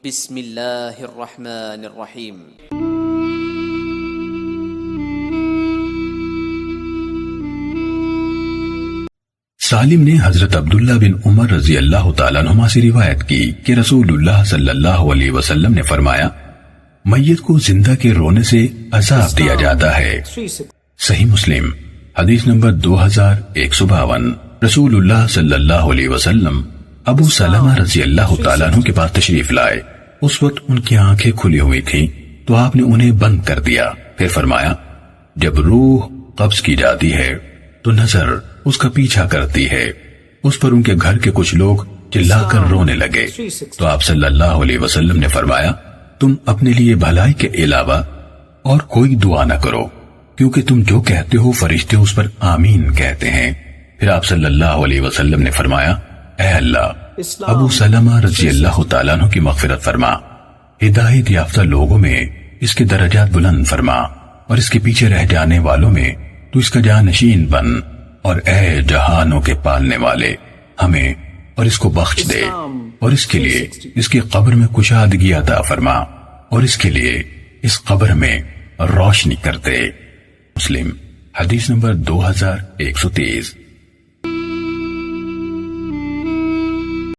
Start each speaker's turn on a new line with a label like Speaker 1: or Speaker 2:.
Speaker 1: بسم اللہ الرحمن الرحیم۔
Speaker 2: سالم نے حضرت عبداللہ بن عمر رضی اللہ تعالیٰ عنہما سے روایت کی کہ رسول اللہ صلی اللہ علیہ وسلم نے فرمایا، میت کو زندہ کے رونے سے عذاب دیا جاتا ہے۔ صحیح مسلم حدیث نمبر 2152۔ رسول اللہ صلی اللہ علیہ وسلم ابو سلمہ رضی اللہ تعالیٰ عنہ کے پاس تشریف لائے۔ اس وقت ان کی آنکھیں کھلی ہوئی تھیں تو آپ نے انہیں بند کر دیا، پھر فرمایا، جب روح قبض کی جاتی ہے تو نظر اس کا پیچھا کرتی ہے۔ اس پر ان کے گھر کے کچھ لوگ چلا کر رونے لگے تو آپ صلی اللہ علیہ وسلم نے فرمایا، تم اپنے لیے بھلائی کے علاوہ اور کوئی دعا نہ کرو، کیونکہ تم جو کہتے ہو فرشتے اس پر آمین کہتے ہیں۔ پھر آپ صلی اللہ علیہ وسلم نے فرمایا، اے اللہ، ابو سلمہ رضی اللہ تعالیٰ عنہ کی مغفرت فرما، ہدایت یافتہ لوگوں میں اس کے درجات بلند فرما، اور اس کے پیچھے رہ جانے والوں میں تو اس کا جانشین بن، اور اے جہانوں کے پالنے والے، ہمیں اور اس کو بخش دے، اور اس کے لیے اس کی قبر میں کشادگی عطا فرما، اور اس کے لیے اس قبر میں روشنی کر دے۔ مسلم حدیث نمبر 2130۔